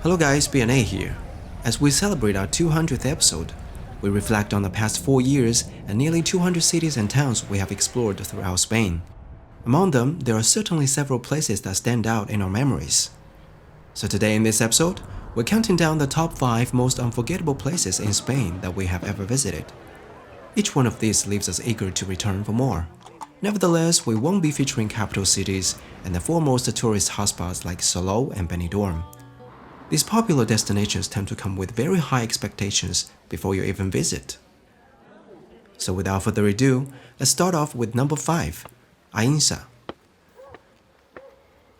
Hello guys, BNA here. As we celebrate our 200th episode, we reflect on the past 4 years and nearly 200 cities and towns we have explored throughout Spain. Among them, there are certainly several places that stand out in our memories. So today in this episode, we're counting down the top 5 most unforgettable places in Spain that we have ever visited. Each one of these leaves us eager to return for more. Nevertheless, we won't be featuring capital cities and the foremost tourist hotspots like Salou and Benidorm. These popular destinations tend to come with very high expectations before you even visit. So without further ado, let's start off with number 5, Aínsa.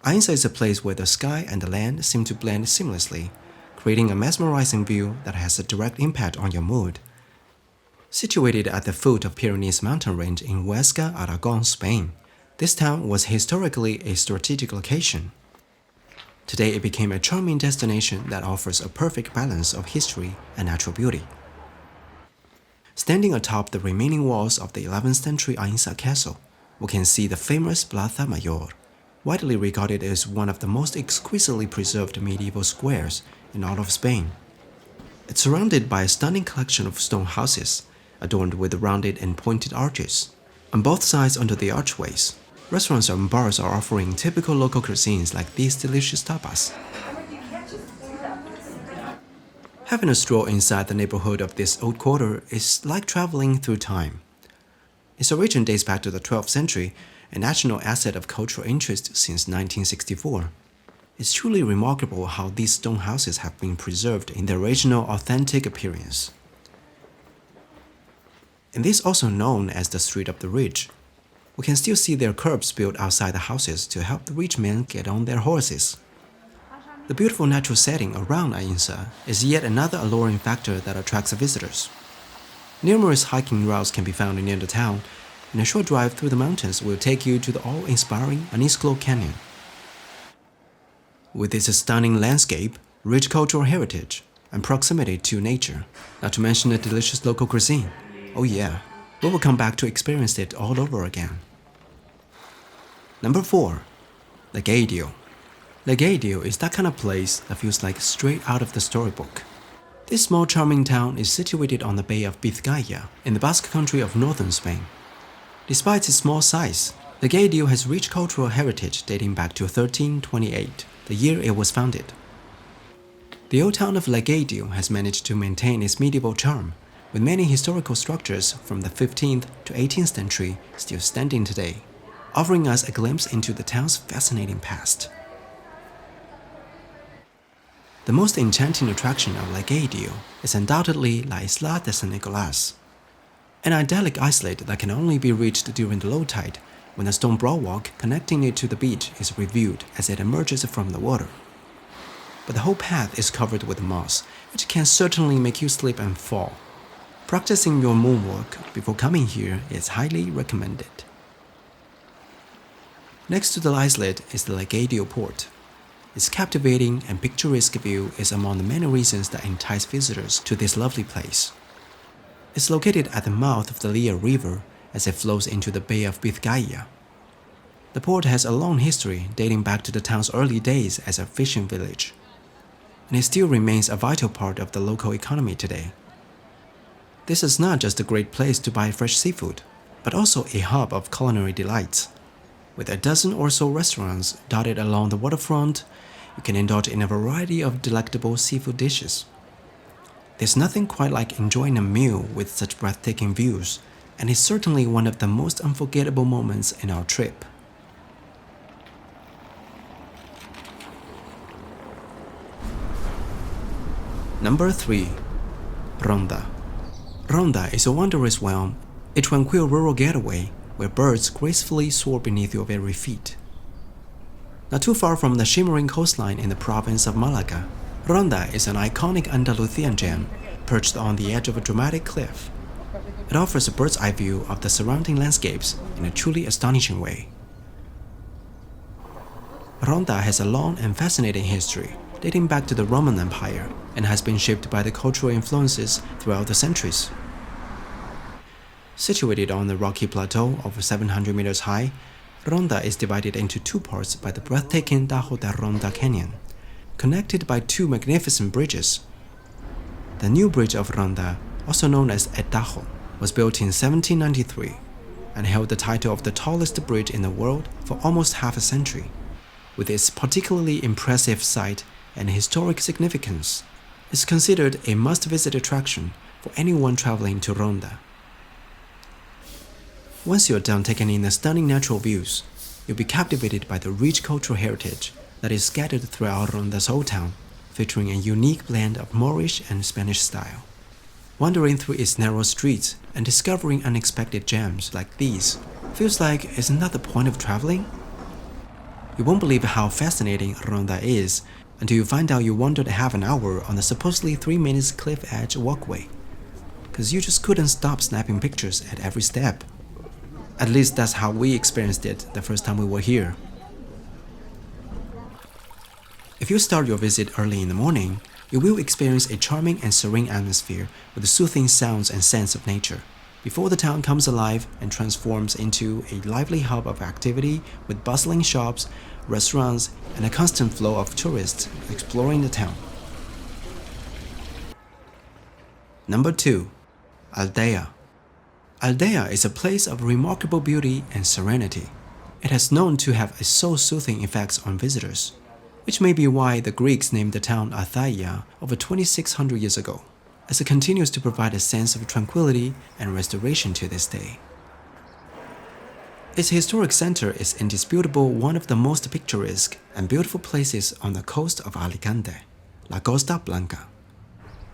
Aínsa is a place where the sky and the land seem to blend seamlessly, creating a mesmerizing view that has a direct impact on your mood. Situated at the foot of Pyrenees mountain range in Huesca, Aragon, Spain, this town was historically a strategic location. Today it became a charming destination that offers a perfect balance of history and natural beauty. Standing atop the remaining walls of the 11th century Aínsa castle, we can see the famous Plaza Mayor, widely regarded as one of the most exquisitely preserved medieval squares in all of Spain. It's surrounded by a stunning collection of stone houses, adorned with rounded and pointed arches. On both sides under the archways, restaurants and bars are offering typical local cuisines like these delicious tapas. Having a stroll inside the neighborhood of this old quarter is like traveling through time. Its origin dates back to the 12th century, a national asset of cultural interest since 1964. It's truly remarkable how these stone houses have been preserved in their original authentic appearance. And this is also known as the Street of the Rich. We can still see their curbs built outside the houses to help the rich men get on their horses. The beautiful natural setting around Aínsa is yet another alluring factor that attracts visitors. Numerous hiking routes can be found near the town, and a short drive through the mountains will take you to the awe-inspiring Anisclo Canyon. With its stunning landscape, rich cultural heritage, and proximity to nature, not to mention the delicious local cuisine, oh yeah, we will come back to experience it all over again. Number 4, Legadio. Legadio is that kind of place that feels like straight out of the storybook. This small charming town is situated on the Bay of Biscaya in the Basque country of northern Spain. Despite its small size, Legadio has rich cultural heritage dating back to 1328, the year it was founded. The old town of Legadio has managed to maintain its medieval charm, with many historical structures from the 15th to 18th century still standing today, offering us a glimpse into the town's fascinating past. The most enchanting attraction of Legadio is undoubtedly La Isla de San Nicolás, an idyllic islet that can only be reached during the low tide, when the stone boardwalk connecting it to the beach is reviewed as it emerges from the water. But the whole path is covered with moss, which can certainly make you slip and fall. Practicing your moonwalk before coming here is highly recommended. Next to the islet is the Legadio port. Its captivating and picturesque view is among the many reasons that entice visitors to this lovely place. It's located at the mouth of the Lea River as it flows into the Bay of Biscaya. The port has a long history dating back to the town's early days as a fishing village, and it still remains a vital part of the local economy today. This is not just a great place to buy fresh seafood, but also a hub of culinary delights. With a dozen or so restaurants dotted along the waterfront, you can indulge in a variety of delectable seafood dishes. There's nothing quite like enjoying a meal with such breathtaking views, and it's certainly one of the most unforgettable moments in our trip. Number 3, Ronda. Ronda is a wondrous realm, a tranquil rural getaway where birds gracefully soar beneath your very feet. Not too far from the shimmering coastline in the province of Malaga, Ronda is an iconic Andalusian gem perched on the edge of a dramatic cliff. It offers a bird's-eye view of the surrounding landscapes in a truly astonishing way. Ronda has a long and fascinating history, dating back to the Roman Empire, and has been shaped by the cultural influences throughout the centuries. Situated on the rocky plateau over 700 meters high, Ronda is divided into two parts by the breathtaking Tajo de Ronda Canyon, connected by two magnificent bridges. The new bridge of Ronda, also known as El Tajo, was built in 1793 and held the title of the tallest bridge in the world for almost half a century. With its particularly impressive site and historic significance, it's considered a must-visit attraction for anyone traveling to Ronda. Once you're done taking in the stunning natural views, you'll be captivated by the rich cultural heritage that is scattered throughout Ronda's old town, featuring a unique blend of Moorish and Spanish style. Wandering through its narrow streets and discovering unexpected gems like these feels like it's another point of traveling. You won't believe how fascinating Ronda is until you find out you wandered half an hour on the supposedly 3 minutes cliff edge walkway, because you just couldn't stop snapping pictures at every step. At least that's how we experienced it the first time we were here. If you start your visit early in the morning, you will experience a charming and serene atmosphere with the soothing sounds and scents of nature, before the town comes alive and transforms into a lively hub of activity with bustling shops, restaurants, and a constant flow of tourists exploring the town. Number 2. Aldea. Aldea is a place of remarkable beauty and serenity. It has known to have a soul-soothing effects on visitors, which may be why the Greeks named the town Althaea over 2600 years ago, as it continues to provide a sense of tranquility and restoration to this day. Its historic center is indisputably one of the most picturesque and beautiful places on the coast of Alicante, La Costa Blanca.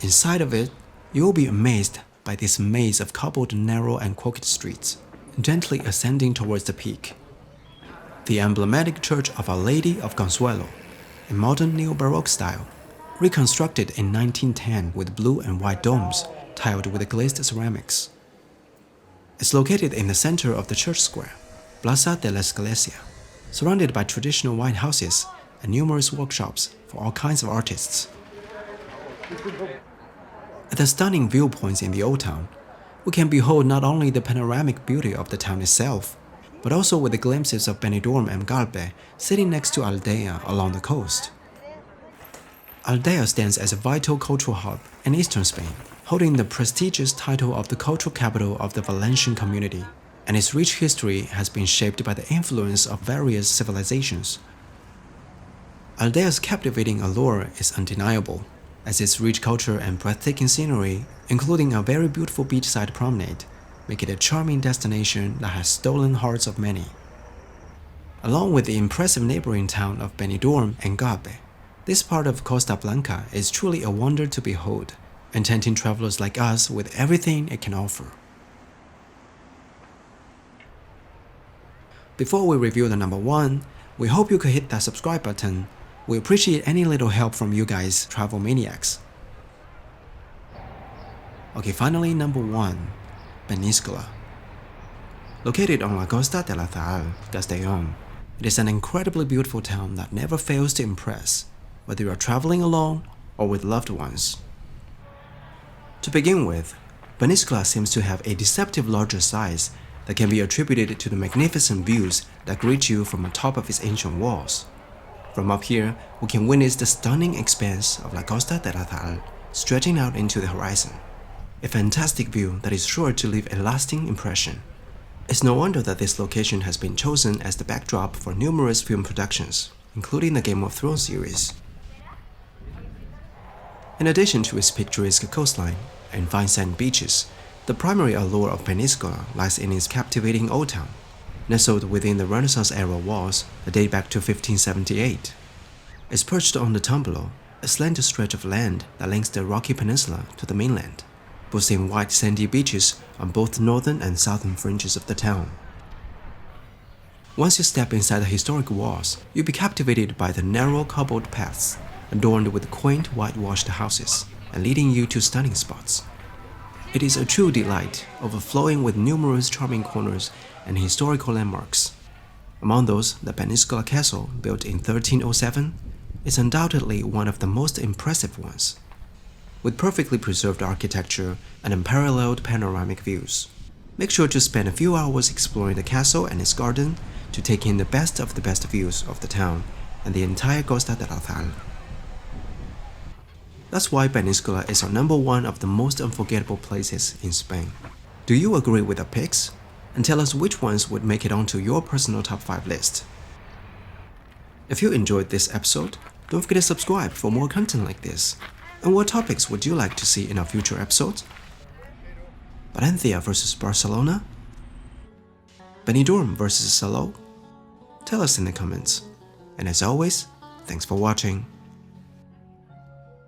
Inside of it, you will be amazed by this maze of cobbled narrow and crooked streets, gently ascending towards the peak. The emblematic Church of Our Lady of Consuelo, in modern neo-Baroque style, reconstructed in 1910 with blue and white domes tiled with glazed ceramics. It's located in the center of the church square, Plaza de la Iglesia, surrounded by traditional white houses and numerous workshops for all kinds of artists. At the stunning viewpoints in the old town, we can behold not only the panoramic beauty of the town itself, but also with the glimpses of Benidorm and Calpe sitting next to Aldea along the coast. Aldea stands as a vital cultural hub in eastern Spain, holding the prestigious title of the cultural capital of the Valencian community, and its rich history has been shaped by the influence of various civilizations. Aldea's captivating allure is undeniable, as its rich culture and breathtaking scenery, including a very beautiful beachside promenade, make it a charming destination that has stolen hearts of many. Along with the impressive neighboring town of Benidorm and Calpe, this part of Costa Blanca is truly a wonder to behold, enticing travelers like us with everything it can offer. Before we review the number 1, we hope you could hit that subscribe button. We appreciate any little help from you guys travel maniacs. Okay, finally number 1, Peníscola. Located on La Costa de la Taull, Castellón, it is an incredibly beautiful town that never fails to impress, whether you are traveling alone or with loved ones. To begin with, Peníscola seems to have a deceptive larger size that can be attributed to the magnificent views that greet you from atop of its ancient walls. From up here, we can witness the stunning expanse of La Costa de la Taull stretching out into the horizon, a fantastic view that is sure to leave a lasting impression. It's no wonder that this location has been chosen as the backdrop for numerous film productions, including the Game of Thrones series. In addition to its picturesque coastline and fine sand beaches, the primary allure of Peníscola lies in its captivating old town, nestled within the Renaissance-era walls that date back to 1578. It's perched on the Tumblr, a slender stretch of land that links the rocky peninsula to the mainland, boasting white sandy beaches on both the northern and southern fringes of the town. Once you step inside the historic walls, you'll be captivated by the narrow cobbled paths, adorned with quaint whitewashed houses, and leading you to stunning spots. It is a true delight, overflowing with numerous charming corners and historical landmarks. Among those, the Peníscola Castle, built in 1307, is undoubtedly one of the most impressive ones, with perfectly preserved architecture and unparalleled panoramic views. Make sure to spend a few hours exploring the castle and its garden to take in the best of the best views of the town and the entire Costa de la Taull. That's why Península is our number one of the most unforgettable places in Spain. Do you agree with our picks? And tell us which ones would make it onto your personal top 5 list. If you enjoyed this episode, don't forget to subscribe for more content like this. And what topics would you like to see in our future episodes? Valencia versus Barcelona? Benidorm versus Salou? Tell us in the comments. And as always, thanks for watching.